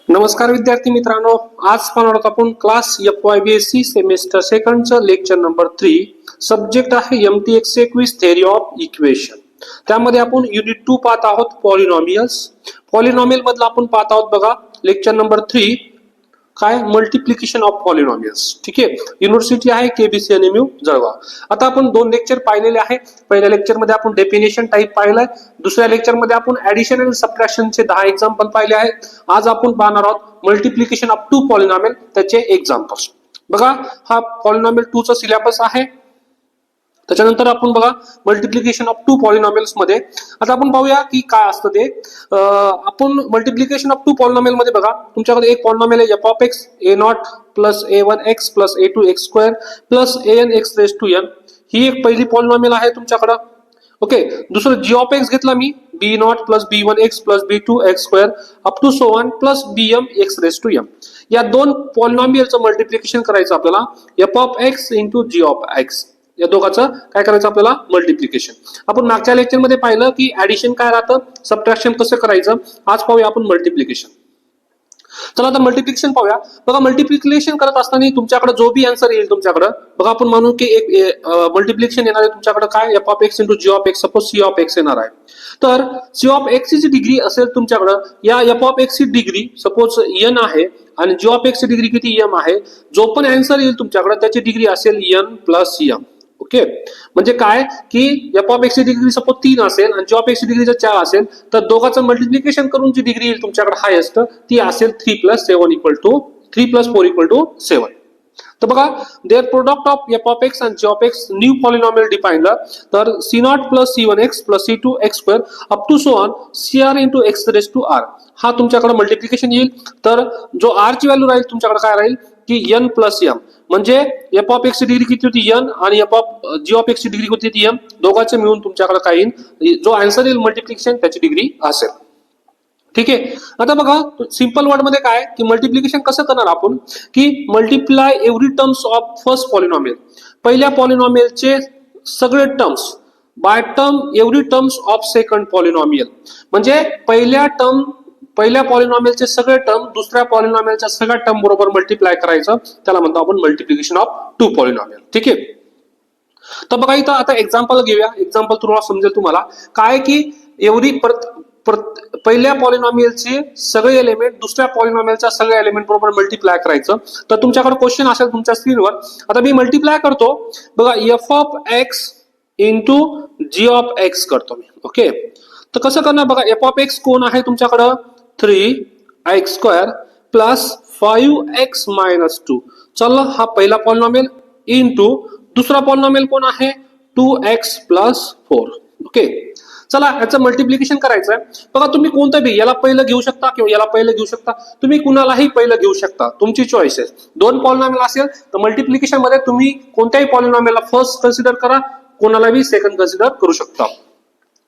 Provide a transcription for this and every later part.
नमस्कार विद्यार्थी मित्रांनो, आज पाहणार आहोत आपण क्लास FYBSc सेमेस्टर सेकंडचं लेक्चर नंबर 3. सब्जेक्ट आहे MTX 21 थेअरी ऑफ इक्वेशन. त्यामध्ये आपण युनिट 2 पाहत आहोत पॉलिनॉमियल्स. पॉलिनॉमियल मधला आपण पाहत आहोत बघा लेक्चर नंबर 3 काय मल्टिप्लिकेशन ऑफ पॉलिनॉमियल्स. ठीक आहे, युनिव्हर्सिटी आहे KBC NMU जळगाव. आता आपण दोन लेक्चर पाहिलेले आहे. पहिल्या लेक्चर मध्ये आपण डेफिनेशन टाइप पाहिलाय, दुसऱ्या लेक्चर मध्ये आपण ऍडिशन आणि सबट्रॅक्शनचे 10 एक्झाम्पल पाहिले आहेत. आज आपण पाहणार आहोत मल्टिप्लिकेशन ऑफ टू पॉलिनॉमियल, त्याचे एक्झाम्पल्स. बघा हा पॉलिनॉमियल 2 चा सिलेबस आहे. त्याच्यानंतर आपण बघा मल्टिप्लिकेशन ऑफ टू पॉलिनॉमियल्स मध्ये आता आपण पाहूया की काय असतं ते. आपण मल्टिप्लिकेशन ऑफ टू पॉलिनॉमियल मध्ये बघा तुमच्याकडे एक पॉलिनॉमियल आहे f(x) a0 plus a1x plus a2x square plus anx raised to n. ही एक पहिली पॉलिनॉमियल आहे तुमच्याकडे. ओके, दुसरं g(x) घेतला मी b0 plus b1x plus b2x square up to so on plus bmx raised to m. या दोन पॉलिनॉमियलचं multiplication करायचं आपल्याला f(x) into g(x). या दोघांचं काय करायचं आपल्याला मल्टिप्लिकेशन. आपण मागच्या लेक्चर मध्ये पाहिलं की ऍडिशन काय राहतं, सबट्रॅक्शन कसं करायचं. आज पाहूया आपण मल्टिप्लिकेशन. चला आता मल्टिप्लिकेशन पाहूया. बघा मल्टिप्लिकेशन करत असताना तुमच्याकडे जो बी आन्सर येईल तुमच्याकडे, बघा आपण म्हणू की एक मल्टिप्लिकेशन येणार आहे तुमच्याकडे काय f(x) into g(x). Suppose c(x) येणार आहे, तर c(x) ची डिग्री असेल तुमच्याकडे, या f(x) ची डिग्री सपोज n आहे आणि g(x) ची डिग्री किती m आहे. जो पण आन्सर येईल तुमच्याकडे त्याची डिग्री असेल n plus m. ओके, म्हणजे काय की f(x) ची डिग्री सपोज 3 असेल आणि g(x) ची डिग्री जर 4 असेल तर दोघांचं मल्टिप्लिकेशन करून जी डिग्री येईल तुमच्याकडे हायेस्ट ती असेल 3 plus 4 equal to 7. तर बघा देअर प्रोडक्ट ऑफ f(x) आणि g(x) न्यू पॉलिनॉमियल डिफाइनड, तर c0 plus c1x plus c2x square up to so on cr into x raised to r. हा तुमच्याकडे मल्टिप्लिकेशन येईल. तर जो r ची व्हॅल्यू राहील तुमच्याकडे काय राहील की n plus m. म्हणजे f(x) ची डिग्री किती होती n आणि g(x) ची डिग्री किती होती m. दोघांचे मिळून तुमच्याकडे काय येईल, जो आन्सर येईल मल्टिप्लिकेशन त्याची डिग्री असेल. ठीक आहे, आता बघा सिंपल वर्ड मध्ये काय की मल्टिप्लिकेशन कसं करणार आपण की multiply every terms of first polynomial. पहिल्या पॉलिनॉमियलचे सगळे terms by term every terms of second polynomial. म्हणजे पहिल्या पॉलिनॉमियलचे सगळे टर्म दुसऱ्या पॉलिनॉमियलच्या सगळ्या टर्म बरोबर मल्टिप्लाय करायचं, त्याला म्हणतो आपण मल्टिप्लिकेशन ऑफ टू पॉलिनॉमियल. ठीक आहे, तर बघा इथं आता एक्झाम्पल घेऊया. एक्झाम्पल तुम्हाला समजेल तुम्हाला काय की एव्हरी पहिल्या पॉलिनॉमियलचे सगळे एलिमेंट दुसऱ्या पॉलिनॉमियलच्या सगळ्या एलिमेंट बरोबर मल्टिप्लाय करायचं. तर तुमच्याकडे क्वेश्चन असेल तुमच्या स्क्रीनवर. आता मी मल्टिप्लाय करतो बघा f(x) into g(x) करतो मी. ओके, तर कसं करणार बघा f(x) कोण आहे तुमच्याकडं 3x² plus 5x minus 2. चला हा पहिला पॉलिनॉमियल इंटू दुसरा पॉलिनॉमियल कोण आहे 2x plus 4. ओके, चला याचं मल्टिप्लिकेशन करायचं आहे. बघा तुम्ही कोणतं बी याला पहिलं घेऊ शकता किंवा याला पहिलं घेऊ शकता, तुम्ही कुणालाही पहिलं घेऊ शकता, तुमची चॉईस आहे. दोन पॉलिनॉमियल असेल तर मल्टिप्लिकेशन मध्ये तुम्ही कोणत्याही पॉलिनॉमियलला फर्स्ट कन्सिडर करा, कोणाला बी सेकंड कन्सिडर करू शकता.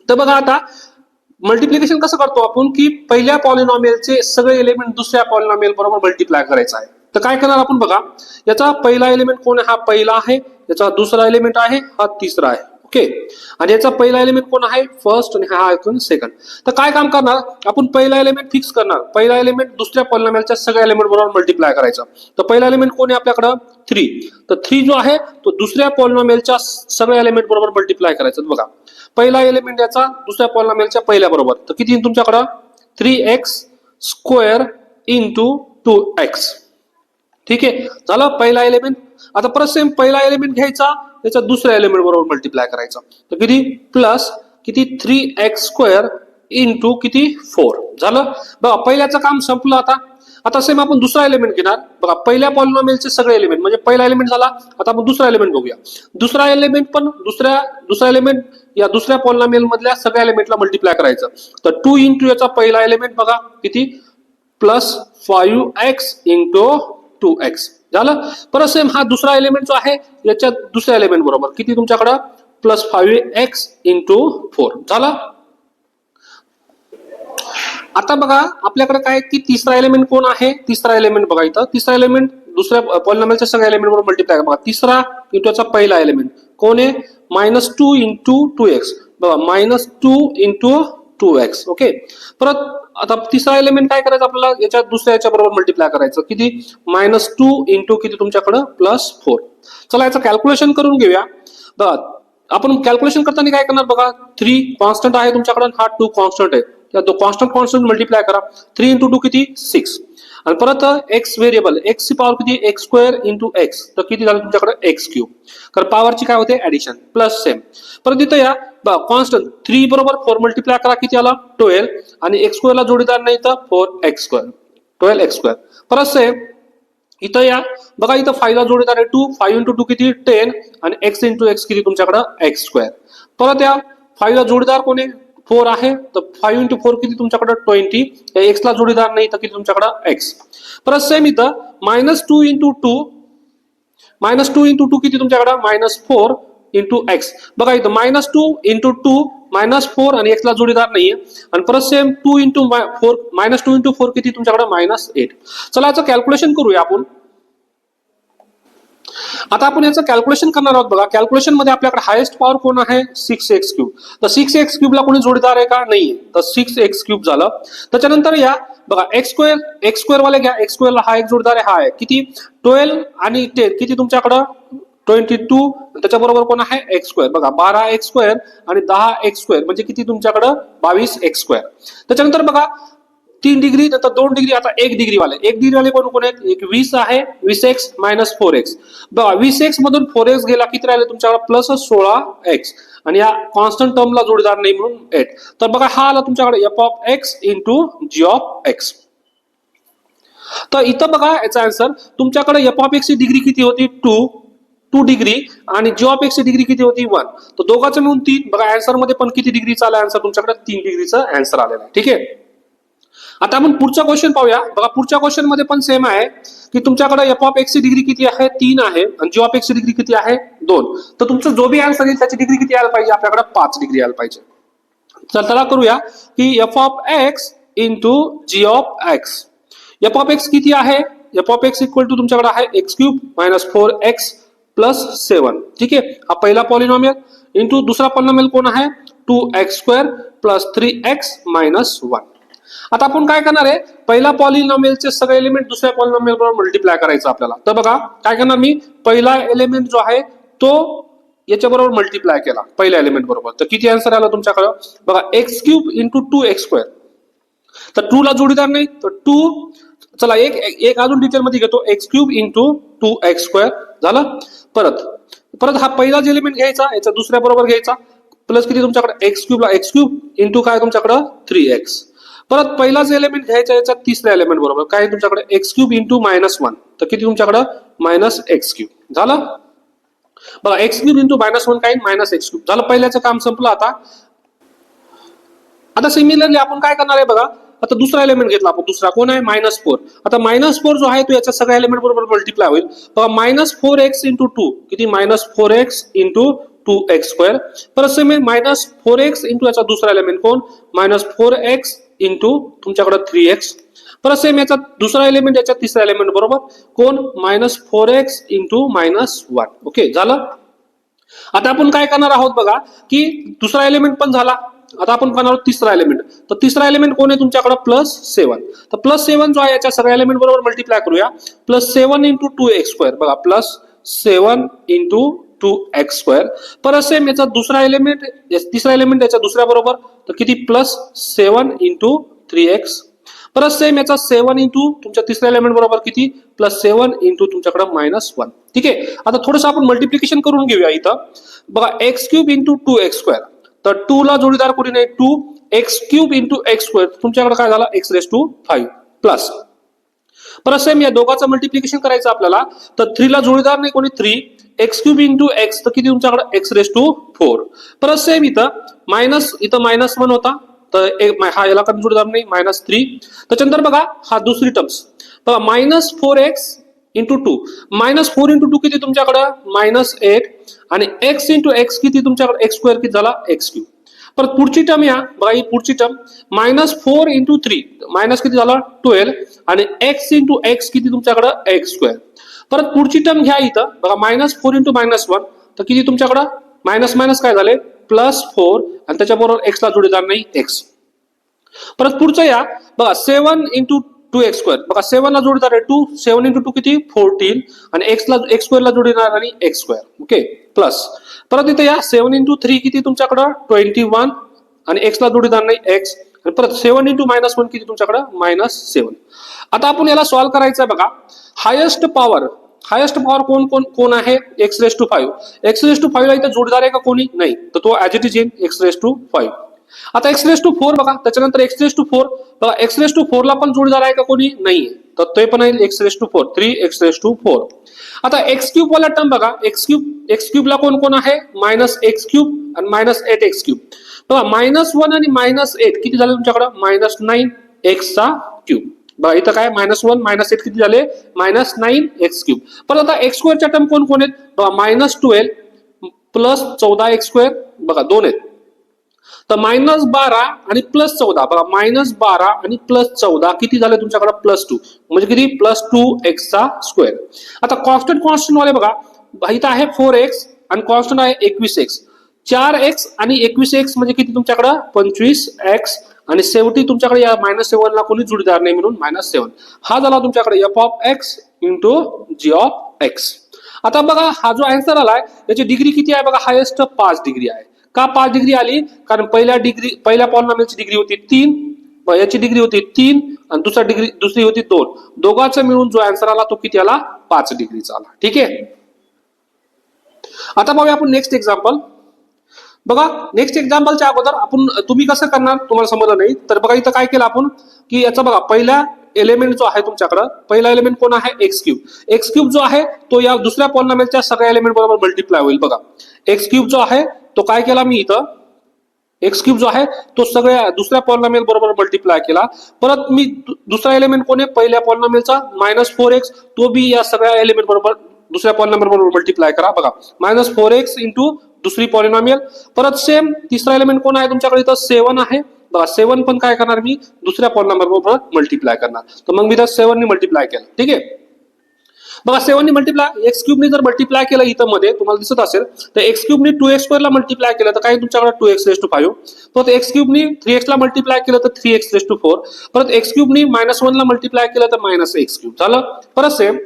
तर बघा आता मल्टिप्लिकेशन कसं करतो आपण की पहिल्या पॉलिनॉमियलचे सगळे एलिमेंट दुसऱ्या पॉलिनॉमियल बरोबर मल्टिप्लाय करायचं आहे. तर काय करणार आपण बघा, याचा पहिला एलिमेंट कोण आहे, हा पहिला आहे. याचा दुसरा एलिमेंट आहे, हा तिसरा आहे. ओके, आणि याचा पहिला एलिमेंट कोण आहे फर्स्ट आणि हा आहे सेकंड. तर काय काम करणार आपण, पहिला एलिमेंट फिक्स करणार. पहिला एलिमेंट दुसऱ्या पॉलिनॉमियलच्या सगळ्या एलिमेंट बरोबर मल्टिप्लाय करायचा. तर पहिला एलिमेंट कोण आहे आपल्याकडं 3. तर 3 जो आहे तो दुसऱ्या पॉलिनॉमियलच्या सगळ्या एलिमेंट बरोबर मल्टिप्लाय करायचं. बघा पहिला एलिमेंट याचा दुसऱ्या पॉलिनॉमियलच्या पहिल्या बरोबर, तर किती तुमच्याकडं 3x² into 2x. ठीक आहे, झालं पहिला एलिमेंट. आता परत सेम पहिला एलिमेंट घ्यायचा, त्याच्या दुसऱ्या एलिमेंट बरोबर मल्टिप्लाय करायचा. तर किती प्लस किती 3x² into किती 4. झालं बघा पहिल्याचं काम संपलं. आता सेम आपण दुसरा एलिमेंट घेणार. बघा पहिल्या पॉलिनॉमियलचे सगळे एलिमेंट, म्हणजे पहिला एलिमेंट झाला. आता आपण दुसरा एलिमेंट बघूया. दुसरा एलिमेंट पण दुसरा एलिमेंट या दुसऱ्या पॉलिनॉमियल मधल्या सगळ्या एलिमेंटला मल्टिप्लाय करायचं. तर 2 into याचा पहिला एलिमेंट बघा किती प्लस 5x into 2x. झालं, परत सेम हा दुसरा एलिमेंट जो आहे याच्या दुसऱ्या एलिमेंट बरोबर किती तुमच्याकडं प्लस 5x into 4. झाला. आता बघा आपल्याकडे काय की तिसरा एलिमेंट कोण आहे, तिसरा एलिमेंट बघा इथं तिसरा एलिमेंट दुसऱ्या पॉलिनॉमियलच्या सगळ्या एलिमेंट बरोबर मल्टिप्लाय बघा. तिसरा इंटू याचा पहिला एलिमेंट कोण आहे -2 into 2x. बघा -2 into 2x. ओके, परत आता तिसरा एलिमेंट काय करायचं आपल्याला, याच्या दुसऱ्या याच्या बरोबर मल्टिप्लाय करायचं. किती, -2 इंटू किती तुमच्याकडं +4. चला याचं कॅल्क्युलेशन करून घेऊया. बघा आपण कॅल्क्युलेशन करताना काय करणार बघा, 3 कॉन्स्टंट आहे तुमच्याकडे, हा 2 कॉन्स्टंट आहे. या दो कॉन्स्टंट मल्टिप्लाय करा. 3 इंटू 2 किती 6. आणि परत एक्स व्हेरिएबल, एक्स ची पॉवर किती x² इंटू एक्स, तर किती झालं तुमच्याकडे x³. तर पॉवरची काय होते ऍडिशन, प्लस सेम. परत इथं या कॉन्स्टंट 3 बरोबर 4 मल्टिप्लाय करा, किती आला 12. आणि x² ला जोडीदार नाही तर 4x², 12x². परत सेम इथं या बघा, इथं 5 ला जोडीदार आहे 2, 5 इंटू 2 किती 10. आणि x इंटू एक्स किती तुमच्याकडे x². परत या 5 ला जोडीदार कोणी 4 आहे, तर 5 इंटू 4 किती तुमच्याकडे 20. या एक्स ला जोडीदार नाही तर किती तुमच्याकडे x. परत सेम इथं -2 इंटू 2, -2 इंटू 2 किती तुमच्याकडे -4 इंटू एक्स. बघा इथं -2 इंटू 2 -4 आणि एक्स ला जोडीदार नाहीये. आणि परत सेम 2 इंटू 4, -2 इंटू 4 किती तुमच्याकडे -8. चला याचं कॅल्क्युलेशन करूया आपण. आता आपण याचं कॅल्क्युलेशन करणार आहोत. बघा कॅल्क्युलेशन मध्ये आपल्याकडे हायेस्ट पॉवर कोण आहे 6x³. तर 6x³ ला कोणी जोडीदार आहे का, नाही. तर 6x³ झालं. त्याच्यानंतर या बघा x² वाले घ्या, x² ला हा एक जोडीदार आहे, हा आहे किती 12 आणि 10 किती तुमच्याकडं 22. त्याच्याबरोबर कोण आहे x². बघा 12x² आणि 10x² म्हणजे किती तुमच्याकडं 22x². त्याच्यानंतर बघा 3 डिग्री नंतर 2 डिग्री, आता 1 डिग्री वाले. 1 डिग्री वाले कोण आहेत, एक 20 आहे, 20x - 4x. बघा 20x मधून 4x गेला, किती राहिले तुमच्याकडे +16x. आणि या कॉन्स्टंट टर्मला जोडीदार नाही म्हणून 8. तर बघा हा आला तुमच्याकडे f(x) इंटू g(x). तर इथं बघा याचा आन्सर तुमच्याकडे f(x) ची डिग्री किती होती 2 डिग्री आणि g(x) ची डिग्री किती होती 1. तर दोघांचं मिळून 3. बघा आन्सर मध्ये पण किती डिग्रीचा आला आन्सर तुमच्याकडे 3 डिग्रीचा आन्सर आलेला आहे. ठीक आहे. आता आपण पुढचा क्वेश्चन पाहूया. बघा पुढच्या क्वेश्चन मध्ये पण सेम आहे की तुमच्याकडे f(x) ची डिग्री किती आहे 3 आहे आणि g(x) ची डिग्री किती आहे 2. तर तुमचं जो बी आन्सर येईल त्याची डिग्री किती यायला पाहिजे, आपल्याकडे 5 डिग्री यायला पाहिजे. तर त्याला करूया की f(x) इंटू g(x). f(x) किती आहे, f(x) इक्वल टू तुमच्याकडे आहे x³ - 4x + 7. ठीक आहे. हा पहिला पॉलिनॉमियल इंटू दुसरा पॉलिनॉमियल कोण आहे 2x² + 3x - 1. आता आपण काय करणार आहे, पहिला पॉलिनॉमियलचे सगळे एलिमेंट दुसऱ्या पॉलिनॉमियल बरोबर मल्टिप्लाय करायचं आपल्याला. तर बघा काय करणार मी, पहिला एलिमेंट जो आहे तो याच्या बरोबर मल्टिप्लाय केला पहिल्या एलिमेंट बरोबर. तर किती आन्सर आला तुमच्याकडे बघा x³ इंटू 2x². तर 2 ला जोडीदार नाही तर 2. चला एक अजून डिटेल मध्ये घेतो, x³ इंटू 2x² झालं. परत हा पहिला जे एलिमेंट घ्यायचा याच्या दुसऱ्या बरोबर घ्यायचा, प्लस किती तुमच्याकडे x³ ला x³ इंटू काय तुमच्याकडे 3x. परत पहिला जे एलिमेंट घ्यायचा याच्या तिसऱ्या एलिमेंट बरोबर काय तुमच्याकडे x³ इंटू -1. तर किती तुमच्याकडे -x³ झालं. बघा x³ इंटू -1 काय -x³ झालं. पहिल्याचं काम संपलं. आता सिमिलरली आपण काय करणार आहे बघा, आता दुसरा एलिमेंट घेतला आपण, दुसरा कोण आहे -4. आता -4 जो आहे तो याच्या सगळ्या एलिमेंट बरोबर मल्टिप्लाय होईल. बघा -4x इंटू 2 किती -4x इंटू 2x². परत सेम -4x इंटू याचा दुसरा एलिमेंट कोण -4x इंटू तुमच्याकडे 3x. परत सेम याचा दुसरा एलिमेंट याच्या तिसरा एलिमेंट बरोबर कोण -4x इंटू -1. ओके झालं. आता आपण काय करणार आहोत बघा की दुसरा एलिमेंट पण झाला. आता आपण करणार आहोत तिसरा एलिमेंट. तर तिसरा एलिमेंट कोण आहे तुमच्याकडे +7. तर +7 जो आहे याच्या सगळ्या एलिमेंट बरोबर मल्टिप्लाय करूया. +7 इंटू 2x². बघा +7 इंटू 2x². परत सेम याचा दुसरा एलिमेंट तिसरा एलिमेंट याच्या दुसऱ्या बरोबर तर किती +7 इंटू 3x. परत सेम याचा 7 इंटू तुमच्या तिसऱ्या एलिमेंट बरोबर किती +7 इंटू तुमच्याकडे -1. ठीक आहे. आता थोडंसं आपण मल्टिप्लिकेशन करून घेऊया. इथं बघा x³ इंटू 2x². तर 2 ला जोडीदार कोणी नाही 2. x³ इंटू x² तुमच्याकडे काय झाला x⁵ प्लस. परत सेम या दोघांचं मल्टिप्लिकेशन करायचं आपल्याला. तर 3 ला जोडीदार नाही कोणी 3. x³ इंटू x तर किती तुमच्याकडे x⁴. परत सेम इथं -1 होता तर हा याला कधी जोडीदार नाही -3. त्याच्यानंतर बघा हा दुसरी टर्म्स बघा -4x इंटू 2. -4 इंटू 2 किती तुमच्याकडे -8 आणि x इंटू x किती तुमच्याकडे x² किती झाला x³. परत पुढची टर्म या बघा, ही पुढची टर्म -4 इंटू 3 मायनस किती झाला 12 आणि x इंटू x किती तुमच्याकडे x². परत पुढची टर्म घ्या इथं बघा -4 इंटू -1 तर किती तुमच्याकडे मायनस काय झाले +4 आणि त्याच्याबरोबर x ला जोडीदार नाही x. परत पुढचं या बघा 7 इंटू 2x². बघा 7 ला जोडीदार आहे 2, 7 इंटू 2 किती 14 आणि x² ला जोडीदार आणि x². ओके प्लस परत इथे या 7 इंटू 3 किती तुमच्याकडं 21 आणि x ला जोडीदार नाही x आणि परत 7 इंटू -1 किती तुमच्याकडं -7. आता आपण याला सॉल्व्ह करायचं आहे बघा. हायेस्ट पॉवर कोण आहे x⁵. x⁵ ला इथे जोडीदार आहे का कोणी नाही तर तो as it is in x⁵. आता x⁴ बघा त्याच्यानंतर x⁴ बघा x⁴ ला पण जोडीदार आहे का कोणी नाहीये तर ते पण आहे x⁴ 3x⁴. आता x³ वाला टर्म बघा x³ ला कोण आहे -x³ आणि -8x³ बघा -1 आणि -8 किती झाले तुमच्याकडे -9x⁵. बघा इथं काय -1 -8 किती झाले -9x⁵. परत आता x² च्या टर्म कोण आहेत बघा -12 प्लस 14x². बघा 2 आहेत तर -12 आणि +14 बघा -12 आणि +14 किती झाले तुमच्याकडे +2 म्हणजे किती +2x². आता कॉन्स्टंट वाले बघा इथं आहे 4x आणि कॉन्स्टंट आहे 21x. 4x आणि 21x म्हणजे किती तुमच्याकडे 25x आणि शेवटी तुमच्याकडे या -7 ला कोणी जोडीदार नाही म्हणून -7. हा झाला तुमच्याकडे f(x) इंटू g(x). आता बघा हा जो आन्सर आलाय याची डिग्री किती आहे बघा हायेस्ट 5 डिग्री आहे. का 5 डिग्री आली कारण पहिल्या पॉलिनॉमियलची डिग्री होती 3, याची डिग्री होती 3 आणि दुसरी होती 2. दोघांचा मिळून जो आन्सर आला तो किती आला 5 डिग्रीचा आला. ठीक आहे. आता बघूया आपण नेक्स्ट एक्झाम्पल. बघा नेक्स्ट एक्झाम्पलच्या अगोदर तुम्ही कसं करणार तुम्हाला समजलं नाही तर बघा इथं काय केलं आपण की याचा बघा पहिला एलिमेंट जो आहे तुमच्याकडे पहिला एलिमेंट कोण आहे x³ जो आहे तो या दुसऱ्या पॉलिनॉमियलच्या सगळ्या एलिमेंट बरोबर मल्टिप्लाय होईल. बघा x³ जो आहे तो काय केला मी इथं x³ जो आहे तो सगळ्या दुसऱ्या पॉलिनॉमियल बरोबर मल्टिप्लाय केला. परत मी दुसरा एलिमेंट कोण आहे पहिल्या पॉलिनॉमियलचा -4x तो बी या सगळ्या एलिमेंट बरोबर दुसऱ्या पॉलिनॉमियल बरोबर मल्टिप्लाय करा. बघा -4x इंटू दुसरी पॉलिनॉमियल. परत सेम तिसरा एलिमेंट कोण आहे तुमच्याकडे इथं 7 आहे. बघा 7 पण काय करणार मी दुसऱ्या पॉलिनॉमियल बरोबर मल्टिप्लाय करणार तर मग मी तर 7 ने मल्टिप्लाय केलं. ठीक आहे. बघा 7 ने मल्टिप्लाय x³ ने जर मल्टिप्लाय केलं इथं मध्ये तुम्हाला दिसत असेल तर x³ ने 2x² ला मल्टिप्लाय केलं तर काय तुमच्याकडे 2x⁵. परत x³ ने 3x ला मल्टिप्लाय केलं तर 3x⁴. परत x³ ने -1 ला मल्टिप्लाय केलं तर -x³ झालं. परत सेम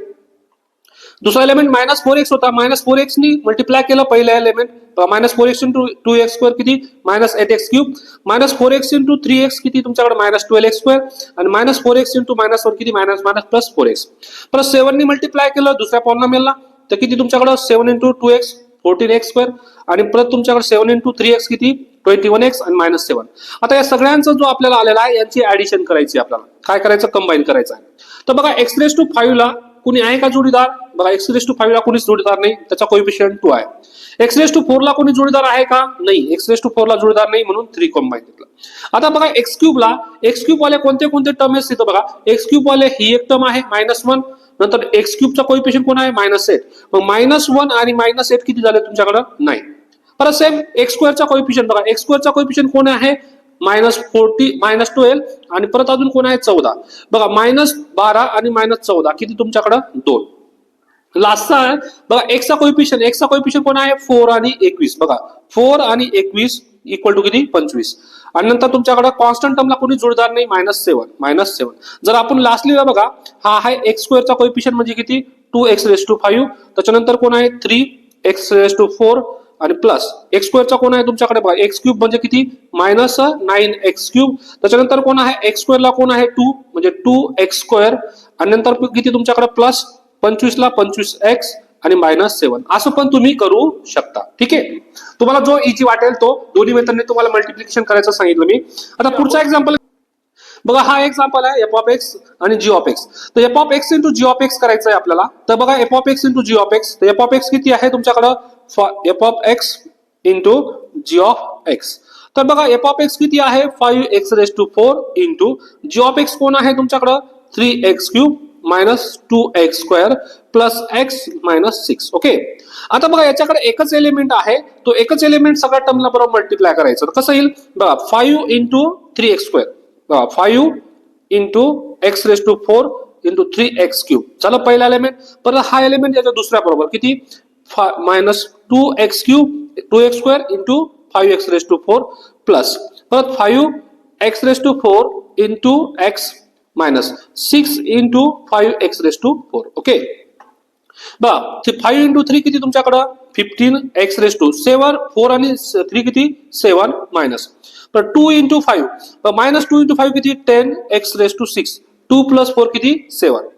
दुसरा एलिमेंट -4x होता -4x ने मल्टिप्लाय केलं पहिला एलिमेंट -4x इंटू 2x² किती -8x³ -4x इंटू 3x किती तुमच्याकडे -12x² आणि -4x इंटू -1 किती +4x. परत 7 ने मल्टिप्लाय केलं दुसऱ्या पॉलिनॉमियलला तर किती तुमच्याकडे 7 इंटू 2x 14x² आणि परत तुमच्याकडे 7 इंटू 3x किती 21x आणि -7. आता या सगळ्यांचा जो आपल्याला आलेला आहे यांची ऍडिशन करायची आपल्याला काय करायचं कंबाईन करायचं आहे. तर बघा x⁵ ला कुणी आहे का जोडीदार बघा x⁵ ला कोणीच जोडीदार नाही त्याचा कोएफिशियंट 2 आहे. x⁴ ला कोणी जोडीदार आहे का नाही x⁴ ला जोडीदार नाही म्हणून 3 कंबाईन घेतलं. आता बघा x³ वाले कोणते टर्म आहेत तिथं बघा x³ वाले ही एक टर्म आहे -1 नंतर x³ चा कोएफिशियंट कोण आहे -8 मग -1 आणि -8 किती झाले तुमच्याकडे 9. परत सेम x² चा कोएफिशियंट बघा x² चा कोएफिशियंट कोण आहे -12 आणि परत अजून कोण आहे 14. बघा -12 आणि -14 किती तुमच्याकडे 2. लास्टचा आहे बघा x चा कोएफिशियंट कोण आहे 4 आणि 21. बघा 4 आणि 21 इक्वल टू किती 25 आणि नंतर तुमच्याकडे कॉन्स्टंट टर्मला कोणी जोडदार नाही -7. जर आपण लास्टली बघा हा आहे x² चा कोएफिशियंट म्हणजे किती 2x⁵. त्याच्यानंतर कोण आहे 3x⁴ आणि प्लस x² चा कोण आहे तुमच्याकडे बघा x³ म्हणजे किती -9x³. त्याच्यानंतर कोण आहे x² ला कोण आहे 2 म्हणजे 2x² आणि नंतर किती तुमच्याकडे प्लस 25 ला 25x आणि -7 असं पण तुम्ही करू शकता. ठीक आहे. तुम्हाला जो इझी वाटेल तो दोन्ही मेथडने तुम्हाला मल्टिप्लिकेशन करायचं सांगितलं मी. आता पुढचा एक्झाम्पल बघा हा एक्झाम्पल आहे f(x) आणि g(x). तर f(x) इंटू g(x) करायचं आहे आपल्याला. तर बघा f(x) इंटू g(x) तर f(x) किती आहे तुमच्याकडं f(x) इंटू g(x). तर बघा f(x) किती आहे 5x⁴ इंटू g(x) कोण आहे तुमच्याकडं 3x³ -2x² plus x -6. Okay. आता बघा याच्याकडे एकच एलिमेंट आहे तो एकच एलिमेंट सगळ्या टर्मला बरोबर मल्टिप्लाय करायचं. कसं येईल बघा 5 into 3x². 5 into x⁴ into 3x³ झालं पहिला एलिमेंट. परत हा एलिमेंट याच्या दुसऱ्या बरोबर किती -2x² इंटू 5x⁴ प्लस परत 5 x raise to 4 into x minus 6 into 5 x raise to 4. Okay बघा 5 इंटू 3 किती तुमच्याकडं 15 एक्स रेस टू 7 4 आणि 3 किती 7 मायनस तर 2 इंटू 5 मायनस 2 इंटू 5 किती 10 एक्स रेस टू 6 2 प्लस 4 किती 7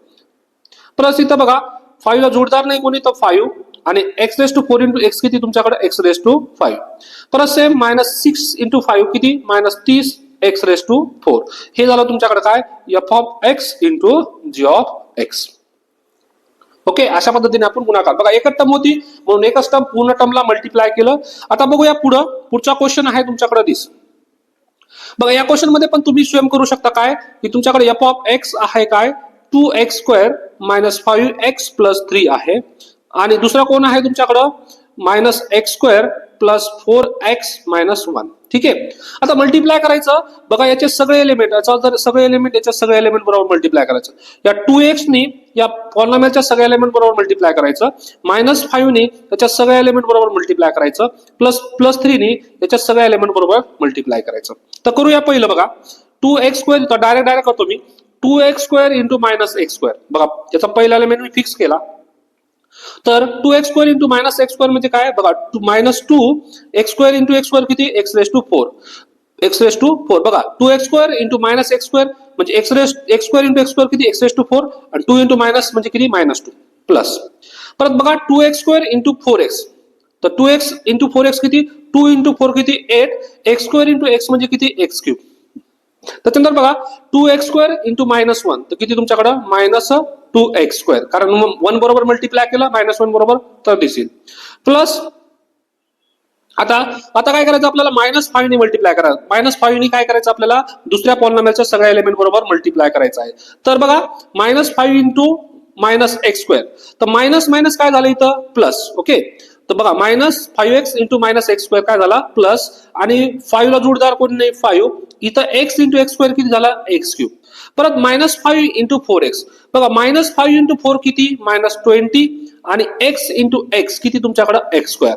प्लस इथं बघा 5 ला जोडदार नाही कोणी तर 5 आणि x raise to 4 into x किती तुमच्याकडे एक्स रेस टू 5 परत सेम मायनस 6 इंटू 5 किती मायनस 30 एक्स रेस टू 4 हे झालं तुमच्याकडे काय F of x into G of x. Okay अशा पद्धतीने आपण गुणाकार बघा एकच टर्म होती म्हणून एकच टर्म पूर्ण टर्मला मल्टिप्लाय केलं. आता बघूया पुढचा क्वेश्चन आहे तुमच्याकडे दिस बघा या क्वेश्चन मध्ये पण तुम्ही स्वयं करू शकता काय की तुमच्याकडे एफ ऑफ एक्स आहे काय 2x² मायनस 5x प्लस 3 आहे आणि दुसरा कोण आहे तुमच्याकडं minus x² plus 4x minus 1. ठीक आहे आता मल्टिप्लाय करायचं बघा याचे सगळे एलिमेंट सगळे एलिमेंट याच्या सगळे एलिमेंट बरोबर मल्टिप्लाय करायचं या 2x ने या पॉलिनॉमियलच्या सगळ्या एलिमेंट बरोबर मल्टिप्लाय करायचं मायनस 5 ने त्याच्या सगळ्या एलिमेंट बरोबर मल्टिप्लाय करायचं प्लस 3 ने त्याच्या सगळ्या एलिमेंट बरोबर मल्टिप्लाय करायचं. तर करूया पहिलं बघा 2x² डायरेक्ट करतो मी 2x² इंटू मायनस x² बघा याचा पहिला एलिमेंट मी फिक्स केला तर 2x² इंटू मायनस x² म्हणजे काय बघा मायनस 2 x² इंटू x² किती एक्स रेस टू 4 बघा 2x² इंटू मायनस x² म्हणजे x² इंटू x² किती एक्स रेस टू 4 आणि 2 इंटू मायनस म्हणजे किती मायनस 2 प्लस परत बघा 2x² इंटू 4x तर 2x इंटू 4x किती 2 इंटू 4 किती 8 x² इंटू x म्हणजे किती x³ त्याच्यानंतर बघा 2x² इंटू मायनस 1 तर किती तुमच्याकडे मायनस 2x² कारण 1 बरोबर मल्टिप्लाय केला मायनस 1 बरोबर तर दिसेल प्लस आता काय करायचं आपल्याला मायनस 5 ने मल्टिप्लाय करायचं मायनस 5 ने काय करायचं आपल्याला दुसऱ्या पॉलिनॉमियलच्या सगळ्या एलिमेंट बरोबर मल्टिप्लाय करायचं आहे. तर बघा मायनस 5 इंटू मायनस x² तर मायनस मायनस काय झालं इथं प्लस. ओके तर बघा minus 5x into minus x² काय झाला प्लस आणि 5 ला जोडदार कोणी नाही 5 इथं x इंटू x² किती झाला x³ परत मायनस 5 इंटू 4x बघा मायनस 5 इंटू 4 किती मायनस 20 आणि x इंटू x किती तुमच्याकडे x²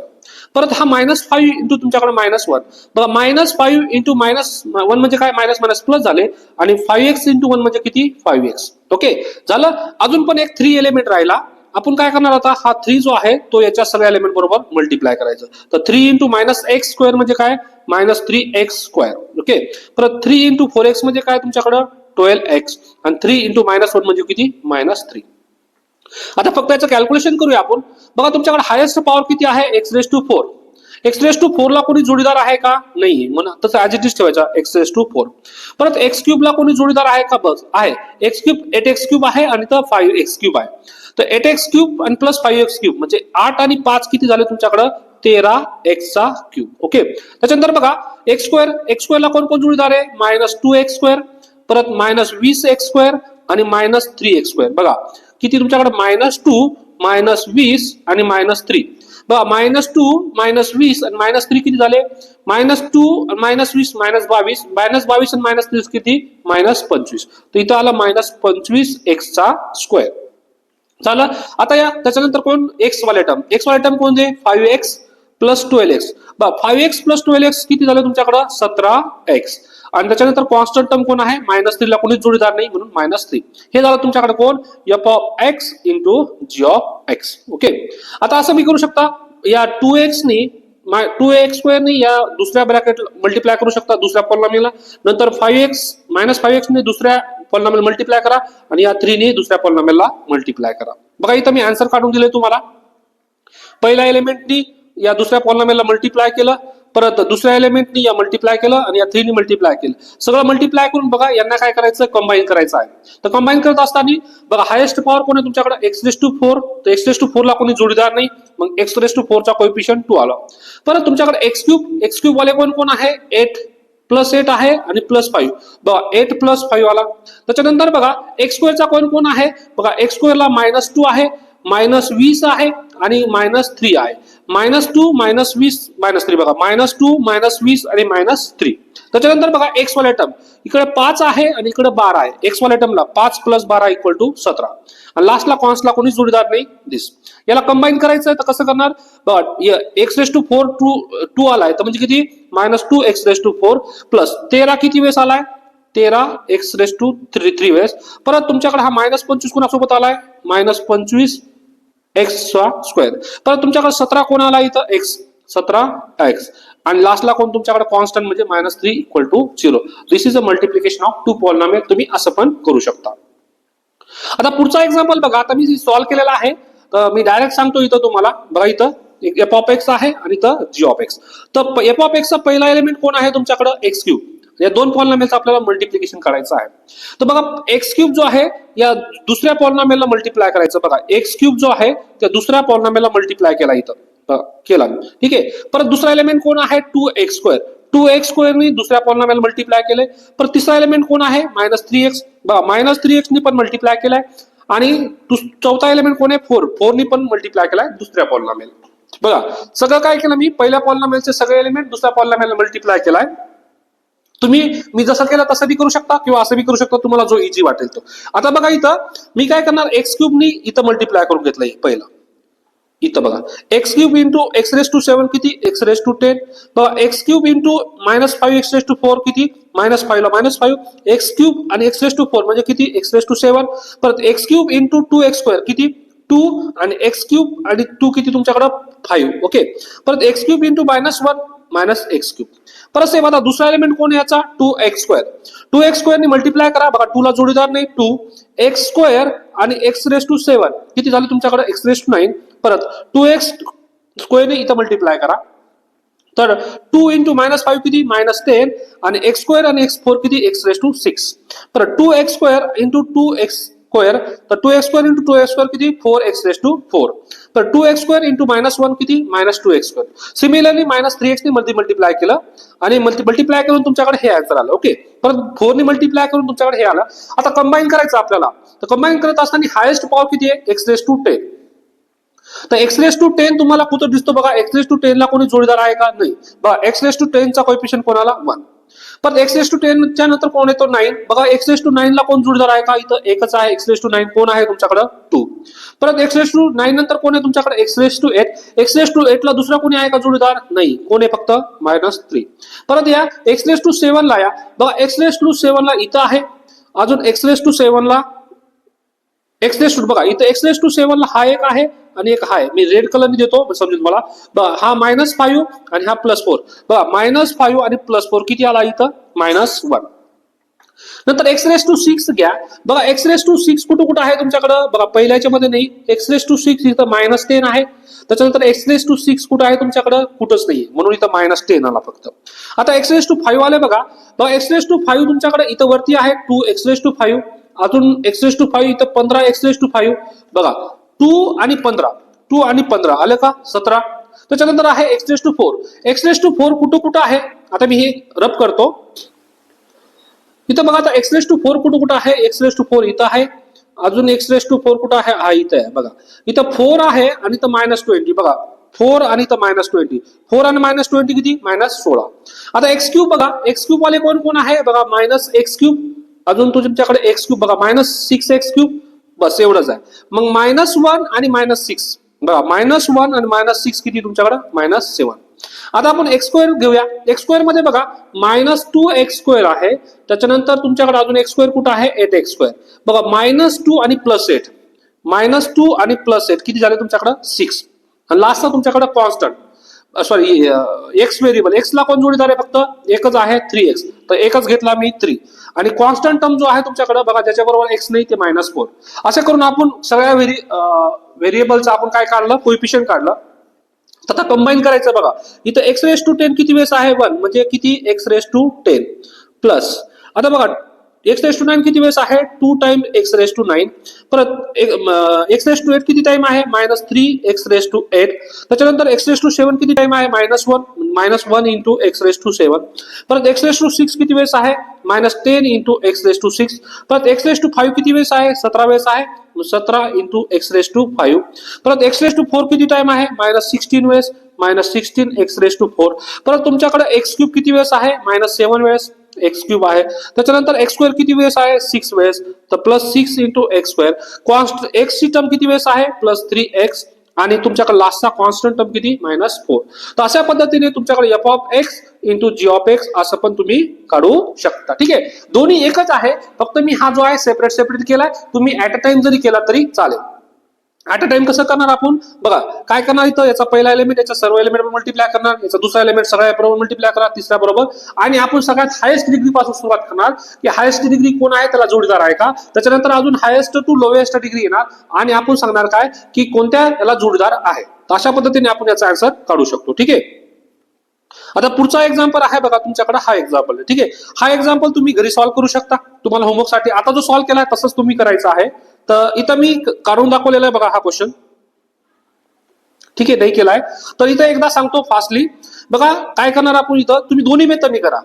परत हा मायनस 5 इंटू तुमच्याकडे मायनस 1 बघा मायनस 5 इंटू मायनस 1 म्हणजे काय मायनस मायनस प्लस झाले आणि 5x इंटू 1 म्हणजे किती 5x. ओके झालं झालं पण एक 3 एलिमेंट राहिला आपण काय करणार आता हा 3 जो आहे तो याच्या सगळ्या एलिमेंट बरोबर मल्टिप्लाय करायचं तर 3 इंटू मायनस x² म्हणजे काय मायनस 3x². ओके परत 3 इंटू 4x म्हणजे काय तुमच्याकडे 12x आणि 3 इंटू मायनस 1 म्हणजे किती मायनस 3. आता फक्त याचं कॅल्क्युलेशन करूया आपण बघा तुमच्याकडे हायेस्ट पॉवर किती आहे x raise to 4 x raise to 4 ला कोणी जोडीदार आहे का नाही म्हणा तसं ऍज इट इज ठेवायचा एक्स रेस टू 4 परत x³ ला कोणी जोडीदार आहे का बस आहे x³ 8x³ आहे आणि तर 5x³ आहे तर 8x³ आणि प्लस 5x³ म्हणजे 8 आणि 5 किती झाले तुमच्याकडे 13x³. ओके त्याच्यानंतर बघा x² ला कोण कोण जोडीदार आहे मायनस 2x² परत मायनस 20x² आणि मायनस 3x² बघा किती तुमच्याकडे मायनस 2 मायनस 20 आणि मायनस 3 बघा मायनस 2 मायनस 20 आणि मायनस 3 किती झाले मायनस 2 मायनस 20 मायनस 22 मायनस 22 आणि मायनस 30 किती मायनस 25 तर इथं आला मायनस 25x² झालं. आता या त्याच्यानंतर कोण एक्स वाले टर्म कोण दे 5x plus 12x 5x plus 12x किती झालं तुमच्याकडे 17x आणि त्याच्यानंतर कॉन्स्टंट टर्म कोण आहे मायनस 3 ला कोणीच जोडीदार नाही म्हणून मायनस 3 हे झालं तुमच्याकडे कोण f of x into G of x. Okay आता असं मी करू शकता या 2x ने 2x² ने या दुसऱ्या ब्रॅकेट मल्टिप्लाय करू शकता दुसऱ्या पॉलिनॉमियलला नंतर 5x मायनस 5x ने दुसऱ्या पॉलिनॉमियल मल्टिप्लाय करा आणि या 3 ने दुसऱ्या पॉलिनॉमियलला मल्टिप्लाय करा. बघा इथं मी आन्सर काढून दिले तुम्हाला पहिल्या एलिमेंटनी या दुसऱ्या पॉलिनॉमियलला मल्टिप्लाय केलं परत दुसऱ्या एलिमेंटनी या मल्टिप्लाय केलं आणि या 3 ने मल्टिप्लाय केलं सगळं मल्टिप्लाय करून बघा यांना काय करायचं कंबाईन करायचं आहे. तर कंबाईन करत असताना बघा हायेस्ट पॉवर कोण आहे तुमच्याकडे एक्स रेस टू 4 तर एक्स रेस टू 4 ला कोणी जोडीदार नाही मग एक्स रेस टू 4 चा कोएफिशियंट 2 आला परत तुमच्याकडे x³ वाले कोण आहे 8 प्लस 8 आहे आणि प्लस 5 बघा 8 प्लस 5 आला. त्याच्यानंतर बघा x² चा कोण आहे बघा x² ला मायनस 2 आहे मायनस 20 आहे आणि मायनस 3 आहे -2 -20 -3 बघा, -2 -20 आणि -3. त्याच्यानंतर बघा एक्स वाले टर्म इकडे 5 आहे आणि इकडे 12 आहे. एक्स वाल्या टर्मला 5 + 12 = 17 आणि लास्टला कॉन्स्टला कोणीच जोडीदार नाही दिस. याला कंबाईन करायचं तर कसं करणार बघा, x⁴ 2 आलाय तर म्हणजे किती -2x⁴ प्लस 13 किती वेळेस आलाय 13x⁴ वेळेस. परत तुमच्याकडे हा -25 कोणासोबत आलाय -25 x². परत तुमच्याकडे 17 कोण आला इथं x 17x आणि लास्टला कोण तुमच्याकडे कॉन्स्टंट म्हणजे -3 = 0. This is a multiplication of two polynomial. तुम्ही असं पण करू शकता. आता पुढचा एक्झाम्पल बघा, आता मी सॉल्व्ह केलेला आहे तर मी डायरेक्ट सांगतो इथं तुम्हाला बघा, इथं f(x) आहे आणि इथं g(x). तर f(x) चा पहिला एलिमेंट कोण आहे तुमच्याकडे x³. या दोन पॉलिनॉमियलचं आपल्याला मल्टिप्लिकेशन करायचं आहे. तर बघा x³ जो आहे या दुसऱ्या पॉलिनॉमियलला मल्टिप्लाय करायचं. बघा x³ जो आहे त्या दुसऱ्या पॉलिनॉमियलला मल्टिप्लाय केला इथं केला, ठीक आहे. परत दुसरा एलिमेंट कोण आहे 2x². 2x² नी दुसऱ्या पॉलिनॉमियल मल्टिप्लाय केले. परत तिसरा एलिमेंट कोण आहे -3x. बघा -3x नी पण मल्टिप्लाय केलाय आणि चौथा एलिमेंट कोण आहे 4 नी पण मल्टिप्लाय केलाय दुसऱ्या पॉलिनॉमियल. बघा सगळं काय केलं मी पहिल्या पॉलिनॉमियलचे सगळे एलिमेंट दुसऱ्या पॉलिनॉमियलला मल्टिप्लाय केलाय. तुम्ही मी जसं केलं तसं बी करू शकता किंवा असं बी करू शकता, तुम्हाला जो इझी वाटेल तो. आता बघा इथं मी काय करणार x³ नी इथं मल्टिप्लाय करून घेतलंय पहिलं. इथं बघा x³ इंटू x⁻⁷ किती x⁻⁻. बघा x³ इंटू -5x⁻⁴ किती -5 ला -5 x³ आणि x⁻⁴ म्हणजे किती x⁻⁷. परत x³ इंटू 2x² किती 2 आणि x³ आणि 2 किती तुमच्याकडे 5. ओके. परत x³ इंटू -1 -x³. परत सेम आता दुसरा एलिमेंट कोण याचा 2x². 2x² नी मल्टिप्लाय करा. बघा 2 ला जोडीदार नाही 2 x² आणि x⁻⁷ किती झाले तुमच्याकडे x⁹. परत 2x² ने इथं मल्टिप्लाय करा. तर 2 इंटू -5 किती -10 आणि x² आणि x4 किती x⁻⁶. परत 2x² इंटू 2x² तर 2x² इंटू 2x² किती 4x⁴. तर 2x² इंटू -1 किती -2x². सिमिलरली -3x ने मल्टिप्लाय केलं आणि मल्टिप्लाय करून तुमच्याकडे हे आन्सर आलं. ओके. परत 4 ने मल्टिप्लाय करून तुमच्याकडे हे आलं. आता कंबाईन करायचं आपल्याला. तर कंबाईन करत असताना हायेस्ट पॉवर किती आहे x⁻10. तर x⁻10 तुम्हाला कुठं दिसतो बघा, x⁻10 ला कोणी जोडीदार आहे का नाही. बघा x⁻10 चा कोएफिशियंट कोणाला 1. परत x⁻10 च्या नंतर कोण येतो 9. बघा x⁻9 ला कोण जोडीदार आहे का इथं एकच आहे x⁻9 कोण आहे तुमच्याकडे 2. परत x⁻9 नंतर कोण आहे तुमच्याकडे x⁻8. x⁻8 ला दुसरा कोणी आहे का जोडीदार नाही, कोण आहे फक्त -3. परत या x⁻7 ला या. बघा x⁻7 ला इथं आहे अजून x⁻7 ला बघा इथं x⁻7 ला हा एक आहे आणि एक आहे. मी रेड कलर देतो समजून मला. बघा हा -5 आणि हा +4. बघा -5 आणि +4 किती आला इथं -1. नंतर x⁻6 घ्या. बघा x⁻6 कुठं आहे तुमच्याकडे बघा पहिल्याच्या मध्ये नाही. x⁻6 इथं -10 आहे. त्याच्यानंतर x⁻6 कुठं आहे तुमच्याकडे कुठंच नाही म्हणून इथं -10 आला फक्त. आता x⁻5 आले बघा. x⁻5 तुमच्याकडे इथं वरती आहे 2x⁻5 अजून x⁻5 इथं 15x⁻5. बघा 2 आणि 15 आलं का 17. त्याच्यानंतर आहे x⁻4. x⁻4 कुठं आहे आता मी हे रब करतो इथं. बघा आता x⁻4 कुठं आहे x⁻4 इथं आहे अजून x⁻4 कुठं आहे हा इथं आहे. बघा इथं 4 आहे आणि इथं -20. बघा 4 आणि इथं -20. 4 आणि -20 किती -16. आता x³ बघा x³ वाले कोण आहे बघा -x³ अजून तुमच्याकडे x³ बघा -6x³ बस एवढंच आहे. मग -1 आणि -6 बघा -1 आणि -6 किती तुमच्याकडे -7. आता आपण x² घेऊया. x² मध्ये बघा -2x² आहे. त्याच्यानंतर तुमच्याकडे अजून x² कुठं आहे 8x². बघा -2 आणि +8 -2 आणि +8 किती झाले तुमच्याकडे 6 आणि लास्टला तुमच्याकडे constant sorry x variable. X ला कोण जोडीदार आहे फक्त एकच आहे 3x. तर एकच घेतला मी 3 आणि कॉन्स्टंट टर्म जो आहे तुमच्याकडे बघा ज्याच्याबरोबर x नाही ते -4. असं करून आपण सगळ्या व्हेरिएबलचा आपण काय काढलं कोएफिशियंट काढलं. आता कंबाईन करायचं बघा इथं x⁻10 किती वेळेस आहे 1 म्हणजे किती x⁻10 प्लस. आता बघा x⁻9 किती वेळेस आहे 2 टाइम x⁻9. परत x⁻8 किती टाइम आहे -3x⁻8. त्याच्यानंतर x⁻7 किती टाइम आहे -1 इंटू x⁻7. परत x⁻6 किती वेळेस आहे -10 इंटू x⁻6. परत x⁻5 किती वेळेस आहे 17 वेळेस आहे 17 इंटू एक्स रेस टू 5. परत एक्स रेस टू 4 किती टाइम आहे -16 वेळेस, -16 एक्स रेस टू 4. परत तुमच्याकडे एक्स क्यूब किती वेळेस आहे -7 वेळेस एक्स क्यूब आहे. त्याच्यानंतर एक्स स्क्वेअर किती वेळेस आहे 6 वेळेस, तर +6 into x square. Const x ची टर्म किती वेळेस आहे +3x आणि तुमच्याकडे लास्टचा कॉन्स्टंट टर्म किती -4. तर अशा पद्धतीने तुमच्याकडे f of x into G of x असं पण तुम्ही काढू शकता. ठीक आहे, दोन्ही एकच आहे, फक्त मी हा जो आहे सेपरेट केलाय. तुम्ही ऍट अ टाइम जरी केला तरी चालेल. ऍट अ टाइम कसं करणार आपण बघा, काय करणार इथं, याचा पहिला एलिमेंट याच्या सर्व एलिमेंट मल्टिप्लाय करणार, याचा दुसरा एलिमेंट सगळ्या बरोबर मल्टिप्लाय करणार, तिसऱ्या बरोबर, आणि आपण सगळ्यात हायेस्ट डिग्री पासून सुरुवात करणार की हायेस्ट डिग्री कोण आहे त्याला जोडीदार आहे का. त्याच्यानंतर अजून हायेस्ट टू लोएस्ट डिग्री येणार आणि आपण सांगणार काय की कोणत्या याला जोडीदार आहे. तर अशा पद्धतीने आपण याचा आन्सर काढू शकतो. ठीक आहे, आता पुढचा एक्झाम्पल आहे बघा तुमच्याकडे, हा एक्झाम्पल आहे. ठीक आहे, हा एक्झाम्पल तुम्ही घरी सॉल्व्ह करू शकता. तुम्हाला होमवर्क साठी आता जो सॉल्व्ह केलाय तसंच तुम्ही करायचं आहे. तर इथं मी काढून दाखवलेला आहे बघा हा क्वेश्चन. ठीक आहे, नाही केलाय तर इथं एकदा सांगतो फास्टली. बघा काय करणार आपण इथं, तुम्ही दोन्ही मेथडनी करा.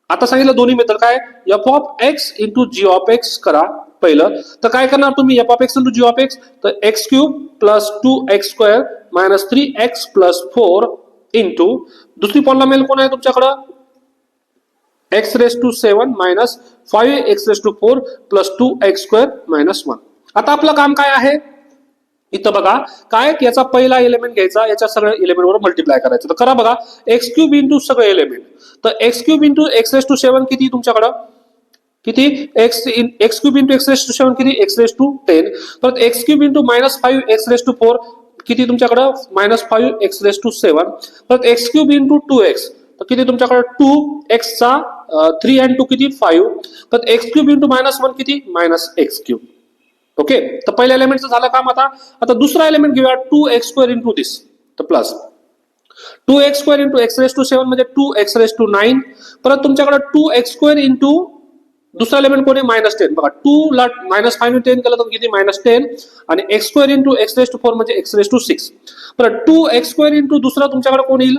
आता सांगितलं दोन्ही मेथड काय, F of x into G of X करा पहिलं. तर काय करणार तुम्ही F of x into G of X, तर x cube plus 2x square minus 3x plus 4 into दुसरी पॉलिनॉमियल कोण आहे तुमच्याकडं x raise to 7 minus 5x raise to 4 plus 2x square minus 1. आता आपलं काम काय आहे इथं बघा, काय याचा पहिला एलिमेंट घ्यायचा, याच्या सगळ्या एलिमेंट वर मल्टिप्लाय करायचं. तर करा बघा, एक्स क्यूब इंटू सगळे एलिमेंट, तर x cube into x raise to 7 किती तुमच्याकडं किती x cube into x raise to 7 किती एक्स रेस टू 10. परत x cube into -5 x raise to 4 किती तुमच्याकडं -5 एक्स रेस टू 7. परत एक्स क्यूब इंटू 2x तर किती तुमच्याकडे 2x चा 3 and 2 किती 5. परत एक्स क्यूब इंटू -1 किती -x क्यूब. ओके, तर पहिल्या एलिमेंटचं झालं काम. आता दुसरा एलिमेंट घेऊया 2x स्क्वेअर इंटू दिस, तर plus 2x square into x raise to 7 म्हणजे 2x रेस टू 9. परत तुमच्याकडे 2x स्क्वेअर इंटू दुसरा एलिमेंट कोणी -10. बघा 2 ला -5 10 केलं तर किती -10 आणि x square into x raise to 4 म्हणजे x रेस टू 6. परत 2x स्क्वेअर इंटू दुसरा तुमच्याकडे कोण येईल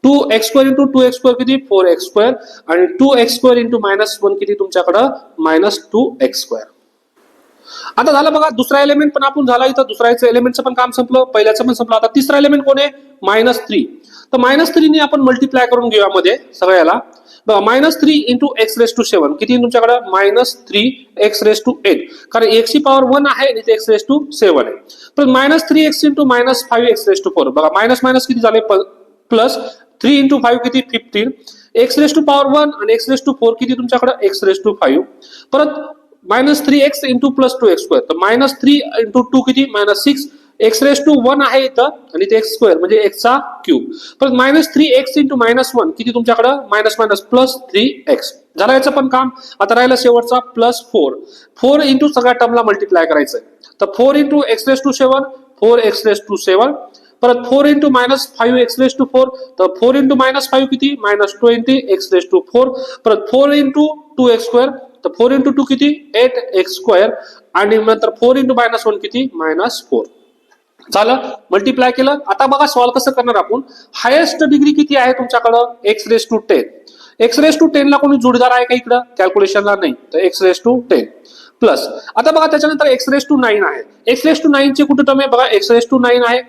2x square into 2x square किती 4x स्क्वेअर आणि 2x स्क्वेअर इंटू -1 किती तुमच्याकडे -2x स्क्वेअर. आता झालं बघा दुसरा एलिमेंट पण आपण झाला इथं, दुसऱ्याचं एलिमेंटचं पण काम संपलं, पहिल्याचं पण संपलं. आता तिसरा एलिमेंट कोण आहे -3. तर -3 ने आपण मल्टिप्लाय करून घेऊया मध्ये सगळ्याला. बघा -3 इंटू एक्स रेस टू 7 किती तुमच्याकडे -3 एक्स रेस टू 8, कारण एक्स ची पॉवर 1 आहे आणि एक्स रेस टू 7 आहे. तर -3x into -5 x raise to 4. बघा मायनस मायनस किती झाले प्लस 3 इंटू 5 किती 15. एक्स रेस टू पॉवर 1 आणि एक्स रेस टू 4 किती तुमच्याकडे एक्स रेस टू 5. परत -3x into plus 2x square, तर -3 इंटू 2 किती -6. एक्स रेस टू 1 आहे इथं आणि ते एक्स स्क्वेअर म्हणजे एक्स चा क्यूब. परत -3x इंटू -1 किती तुमच्याकडे मायनस प्लस 3x. झालं याचं पण काम. आता राहिलं शेवटचा +4. 4 इंटू सगळ्या टर्मला मल्टिप्लाय करायचंय. तर 4 into x raise to 7 4x raise to 7. परत 4 इंटू -5 एक्स रेस टू 4, तर 4 इंटू -5 किती -20 एक्स रेस टू 4. परत 4 इंटू 2x स्क्वेअर, तर 4 इंटू 2 किती 8x स्क्वेअर आणि नंतर 4 इंटू -1 किती -4. झालं मल्टिप्लाय केलं. आता बघा सॉल्व्ह कसं करणार आपण. हायेस्ट डिग्री किती आहे तुमच्याकडं x raise to 10. X raise to 10 ला कोणी जोडीदार आहे का इकडं कॅल्क्युलेशनला नाही, तर एक्स रेस टू 10 प्लस. आता बघा त्याच्यानंतर एक्स रेस टू 9 आहे. एक्स रेस टू 9 चे कुठे टर्म आहे बघा एक्स रेस टू 9 आहे.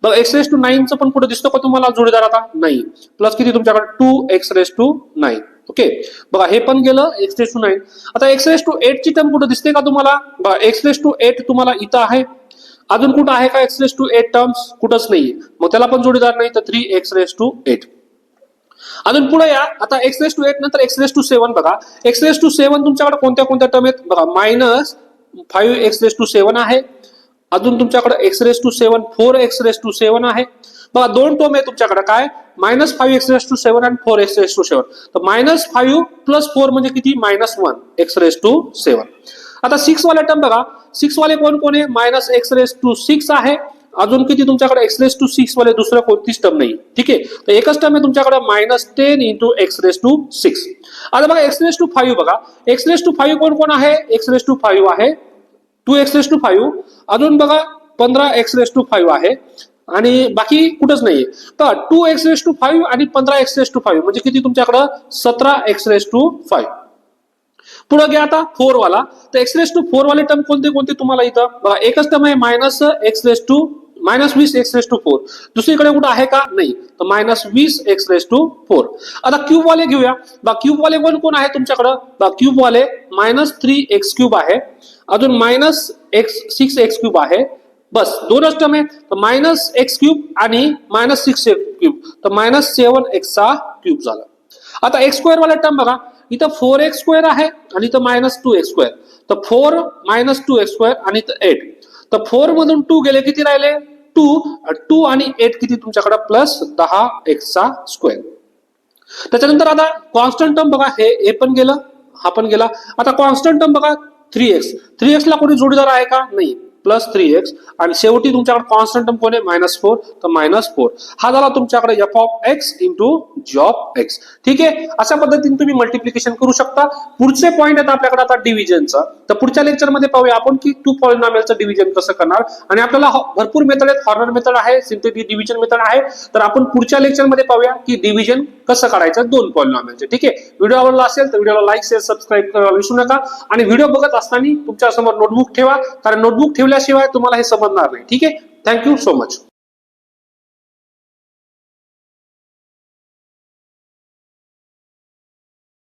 बघा एक्स रेस टू 9 चं पण कुठे दिसतो का तुम्हाला जोडीदार आता नाही. प्लस किती तुमच्याकडे 2x रेस टू 9. ओके, बघा हे पण गेलं एक्स रेस टू 9. आता एक्स रेस टू 8 ची टर्म कुठे दिसते का तुम्हाला. बघा एक्स रेस टू 8 तुम्हाला इथं आहे. अजून कुठं आहे का एक्स रेस टू 8 टर्म्स, कुठंच नाहीये, मग त्याला पण जोडीदार नाही, तर 3x रेस टू 8. अजून पुढे या. आता एक्स रेस टू 8 नंतर एक्स रेस टू 7. बघा एक्स रेस टू 7 तुमच्याकडे कोणत्या कोणत्या टर्म आहेत बघा -5 एक्स रेस टू 7 आहे. अजून तुमच्याकडे x raise to 7 4x raise to 7 आहे. बघा दोन टर्म आहे तुमच्याकडे काय -5 एक्स रेस टू 7 आणि 4x रेस टू 7. तर -5 प्लस 4 म्हणजे किती -1 एक्स रेस टू 7. आता 6 वाला टर्म बघा 6 वाले कोण आहे -x रेस टू 6 आहे. अजून किती तुमच्याकडे एक्स रेस टू 6 वाले दुसरं कोणतीच टर्म नाही. ठीक आहे, तर एकच टर्म आहे तुमच्याकडे -10 इंटू एक्स रेस टू 6. आता बघा एक्स रेस टू 5 बघा एक्स रेस टू 5 कोण आहे एक्स रेस टू 5 आहे 2x रेस टू 5. अजून बघा 15x रेस टू 5 आहे आणि बाकी कुठंच नाहीये. तर 2x रेस टू 5 आणि 15x रेस टू 5 म्हणजे किती तुमच्याकडे 17x रेस टू 5. पुढे घ्या आता 4 वाला. तर एक्स रेस टू 4 वाले टर्म कोणते कोणते तुम्हाला इथं बघा, एकच टर्म आहे minus x raise to minus 20 x raise to 4. दुसरीकडे कुठं आहे का? नाही. तर मायनस 20 एक्स रेस टू 4. आता क्यूब वाले घेऊया. क्यूब वाले कोण आहे तुमच्याकडं? क्यूब वाले मायनस 3 एक्स क्यूब आहे, अजून मायनस एक्स 6 एक्स क्यूब आहे. बस दोनच टर्म आहे. तर मायनस एक्स क्यूब आणि मायनस 6 एक्स क्यूब, तर मायनस 7 एक्सचा क्यूब झाला. आता एक्स स्क्वेअर वाला टर्म बघा, इथं 4x स्क्वेअर आहे आणि इथं मायनस 2x स्क्वेअर. तर 4 मायनस 2x स्क्वेअर आणि इथं 8. तर 4 मधून 2 गेले, किती राहिले? 2 आणि 8 किती तुमच्याकडे? प्लस 10 एक्सचा स्क्वेअर. त्याच्यानंतर आता कॉन्स्टंट टर्म बघा, हे पण गेलं, हा पण गेला. आता कॉन्स्टंट टर्म बघा 3x ला कोणी जोडीदार आहे का? नाही. प्लस 3x आणि शेवटी तुमच्याकडे कॉन्स्टंट टर्म कोण आहे? -4. तर -4 हा झाला तुमच्याकडे f of x into G of x. ठीक आहे, अशा पद्धतीने तुम्ही मल्टिप्लिकेशन करू शकता. पुढचे पॉईंट आहेत आपल्याकडे आता डिव्हिजनचा. तर पुढच्या लेक्चरमध्ये पाहूया आपण की 2 पॉलिनॉमियलचं डिव्हिजन कसं करणार. आणि आपल्याला भरपूर मेथड आहेत, हॉर्नर मेथड आहे, सिंथेटिक डिव्हिजन मेथड आहे. तर आपण पुढच्या लेक्चरमध्ये पाहूया की डिव्हिजन कसं करायचं 2 पॉलिनॉमियलचे. ठीक आहे, व्हिडिओ आवडला असेल तर व्हिडिओला लाईक शेअर सबस्क्राईब करायला विसरू नका. आणि व्हिडिओ बघत असताना तुमच्या समोर नोटबुक ठेवा, कारण नोटबुक ठेवल्याशिवाय तुम्हाला हे समजणार नाही. ठीक आहे, थँक्यू सो मच.